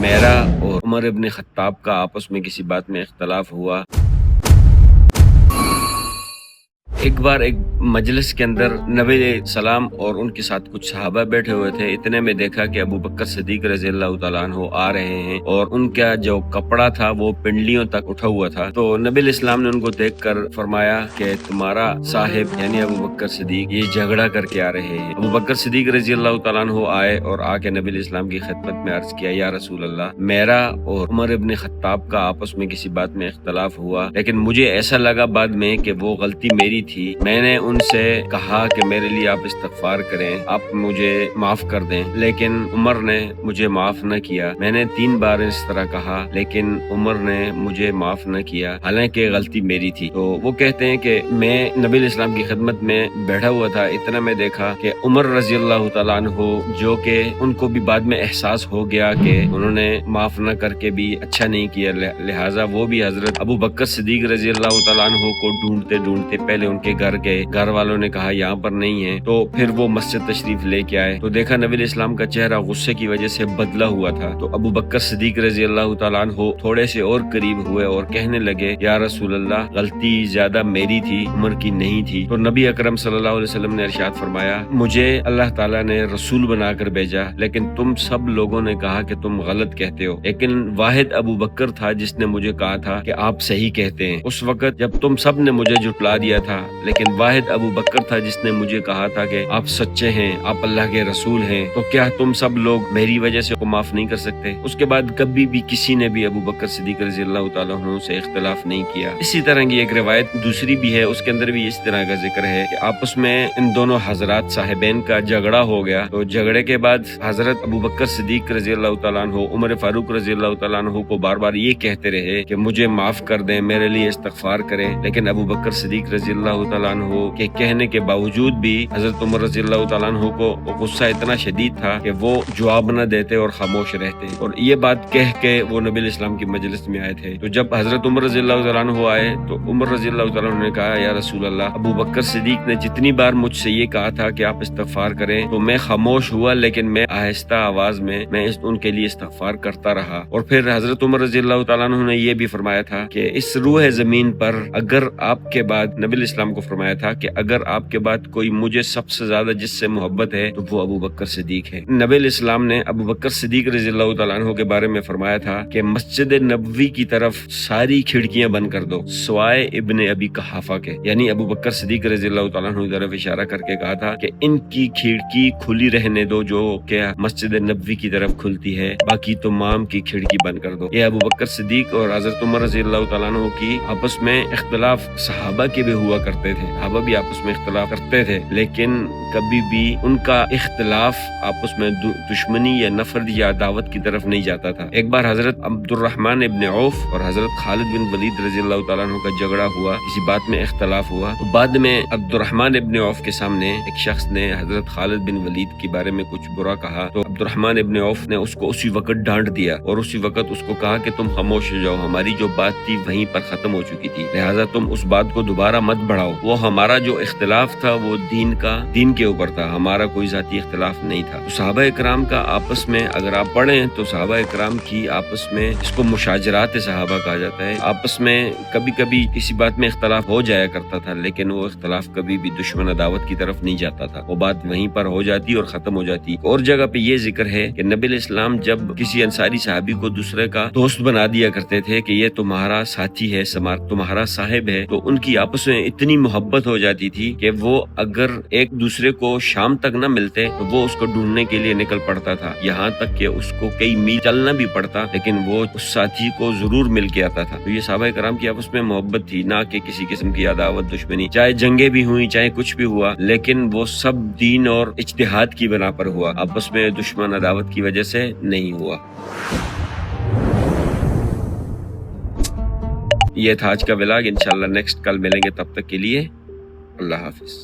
میرا اور عمر ابن خطاب کا آپس میں کسی بات میں اختلاف ہوا۔ ایک بار ایک مجلس کے اندر نبی علیہ السلام اور ان کے ساتھ کچھ صحابہ بیٹھے ہوئے تھے۔ اتنے میں دیکھا کہ ابو بکر صدیق رضی اللہ تعالیٰ عنہ آ رہے ہیں اور ان کا جو کپڑا تھا وہ پنڈلیوں تک اٹھا ہوا تھا۔ تو نبی علیہ السلام نے ان کو دیکھ کر فرمایا کہ تمہارا صاحب یعنی ابو بکر صدیق یہ جھگڑا کر کے آ رہے ہیں۔ ابو بکر صدیق رضی اللہ تعالیٰ عنہ آئے اور آ کے نبی علیہ السلام کی خدمت میں عرض کیا، یا رسول اللہ، میرا اور عمر ابن خطاب کا آپس میں کسی بات میں اختلاف ہوا، لیکن مجھے ایسا لگا بعد میں کہ وہ غلطی میری تھی۔ میں نے ان سے کہا کہ میرے لیے آپ استغفار کریں، آپ مجھے معاف کر دیں، لیکن عمر نے مجھے معاف نہ کیا۔ میں نے 3 بار اس طرح کہا لیکن عمر نے مجھے معاف نہ کیا، حالانکہ غلطی میری تھی۔ تو وہ کہتے ہیں کہ میں نبی علیہ السلام کی خدمت میں بیٹھا ہوا تھا، اتنا میں دیکھا کہ عمر رضی اللہ تعالیٰ عنہ جو کہ ان کو بھی بعد میں احساس ہو گیا کہ انہوں نے معاف نہ کر کے بھی اچھا نہیں کیا، لہٰذا وہ بھی حضرت ابو بکر صدیق رضی اللہ تعالیٰ عنہ کو ڈھونڈتے پہلے ان کے گھر گئے۔ گھر والوں نے کہا یہاں پر نہیں ہے، تو پھر وہ مسجد تشریف لے کے آئے تو دیکھا نبی علیہ السلام کا چہرہ غصے کی وجہ سے بدلا ہوا تھا۔ تو ابو بکر صدیق رضی اللہ تعالیٰ عنہ تھوڑے سے اور قریب ہوئے اور کہنے لگے، یا رسول اللہ، غلطی زیادہ میری تھی، عمر کی نہیں تھی۔ تو نبی اکرم صلی اللہ علیہ وسلم نے ارشاد فرمایا، مجھے اللہ تعالیٰ نے رسول بنا کر بھیجا، لیکن تم سب لوگوں نے کہا کہ تم غلط کہتے ہو، لیکن واحد ابو بکر تھا جس نے مجھے کہا تھا کہ آپ صحیح کہتے ہیں۔ اس وقت جب تم سب نے مجھے جھٹلا دیا تھا، لیکن واحد ابو بکر تھا جس نے مجھے کہا تھا کہ آپ سچے ہیں، آپ اللہ کے رسول ہیں، تو کیا تم سب لوگ میری وجہ سے کو معاف نہیں کر سکتے؟ اس کے بعد کبھی بھی کسی نے بھی ابو بکر صدیق رضی اللہ تعالیٰ عنہ سے اختلاف نہیں کیا۔ اسی طرح کی ایک روایت دوسری بھی ہے، اس کے اندر بھی اس طرح کا ذکر ہے کہ آپس میں ان دونوں حضرات صاحبین کا جھگڑا ہو گیا۔ تو جھگڑے کے بعد حضرت ابو بکر صدیق رضی اللہ تعالیٰ عنہ عمر فاروق رضی اللہ تعالیٰ عنہ کو بار بار یہ کہتے رہے کہ مجھے معاف کر دیں، میرے لیے استغفار کریں، لیکن ابو بکر صدیق رضی اللہ تعالیٰ عنہ کے کہنے کے باوجود بھی حضرت عمر رضی اللہ تعالیٰ عنہ کو غصہ اتنا شدید تھا کہ وہ جواب نہ دیتے اور خاموش رہتے، اور یہ بات کہہ کے وہ نبی علیہ السلام کی مجلس میں آئے تھے۔ تو جب حضرت عمر رضی اللہ تعالیٰ عنہ آئے تو عمر رضی اللہ تعالیٰ عنہ نے کہا، یا رسول اللہ، ابو بکر صدیق نے جتنی بار مجھ سے یہ کہا تھا کہ آپ استغفار کریں تو میں خاموش ہوا، لیکن میں آہستہ آواز میں ان کے لیے استغفار کرتا رہا۔ اور پھر حضرت عمر رضی اللہ تعالیٰ عنہ نے یہ بھی فرمایا تھا کہ اس روح زمین پر اگر آپ کے بعد نبی علیہ السلام کو فرمایا تھا کہ اگر آپ کے بعد کوئی مجھے سب سے زیادہ جس سے محبت ہے تو وہ ابو بکر صدیق ہے۔ نبی علیہ السلام نے ابو بکر صدیق رضی اللہ تعالیٰ عنہ کے بارے میں فرمایا تھا کہ مسجد نبوی کی طرف ساری کھڑکیاں بند کر دو سوائے ابن ابی قحافہ کے، یعنی ابو بکر صدیق رضی اللہ تعالیٰ عنہ کی طرف اشارہ کر کے کہا تھا کہ ان کی کھڑکی کھلی رہنے دو جو کہ مسجد نبوی کی طرف کھلتی ہے، باقی تمام کی کھڑکی بند کر دو۔ یہ ابو بکر صدیق اور حضرت عمر رضی اللہ تعالیٰ عنہ کی آپس میں اختلاف صحابہ کے بھی ہوا کرتے تھے، صحابہ بھی آپس میں اختلاف کرتے تھے، لیکن کبھی بھی ان کا اختلاف آپس میں دشمنی یا نفرت یا عداوت کی طرف نہیں جاتا تھا۔ ایک بار حضرت عبد الرحمن ابن عوف اور حضرت خالد بن ولید رضی اللہ تعالیٰ عنہ کا جھگڑا ہوا، کسی بات میں اختلاف ہوا، تو بعد میں عبد الرحمن ابن عوف کے سامنے ایک شخص نے حضرت خالد بن ولید کے بارے میں کچھ برا کہا، تو عبد الرحمن ابن عوف نے اس کو اسی وقت ڈانٹ دیا اور اسی وقت اس کو کہا کہ تم خاموش ہو جاؤ، ہماری جو بات تھی وہیں پر ختم ہو چکی تھی، لہٰذا تم اس بات کو دوبارہ مت بڑھاؤ۔ وہ ہمارا جو اختلاف تھا وہ دین کے اوپر تھا، ہمارا کوئی ذاتی اختلاف نہیں تھا۔ تو صحابہ اکرام کا آپس میں اگر آپ پڑھیں تو صحابہ اکرام کی آپس میں، اس کو مشاجرات صحابہ کہا جاتا ہے، آپس میں کبھی کبھی کسی بات میں اختلاف ہو جایا کرتا تھا، لیکن وہ اختلاف کبھی بھی دشمن عداوت کی طرف نہیں جاتا تھا، وہ بات وہیں پر ہو جاتی اور ختم ہو جاتی۔ اور جگہ پہ یہ ذکر ہے کہ نبی علیہ السلام جب کسی انصاری صحابی کو دوسرے کا دوست بنا دیا کرتے تھے کہ یہ تمہارا ساتھی ہے، تمہارا صاحب ہے، تو ان کی آپس میں اتنی محبت ہو جاتی تھی کہ وہ اگر ایک دوسرے کو شام تک نہ ملتے تو وہ اس کو ڈھونڈنے کے لیے نکل پڑتا تھا، یہاں تک کہ اس کو کئی میل چلنا بھی پڑتا، لیکن وہ اس ساتھی کو ضرور مل کے آتا تھا۔ تو یہ صحابہ کرام کی آپس میں محبت تھی، نہ کہ کسی قسم کی عداوت دشمنی، چاہے جنگیں بھی ہوئی، چاہے کچھ بھی ہوا، لیکن وہ سب دین اور اجتہاد کی بنا پر ہوا، آپس میں دشمن عداوت کی وجہ سے نہیں ہوا۔ یہ تھا آج کا ولاگ، انشاءاللہ نیکسٹ کل ملیں گے، تب تک کے لیے اللہ حافظ۔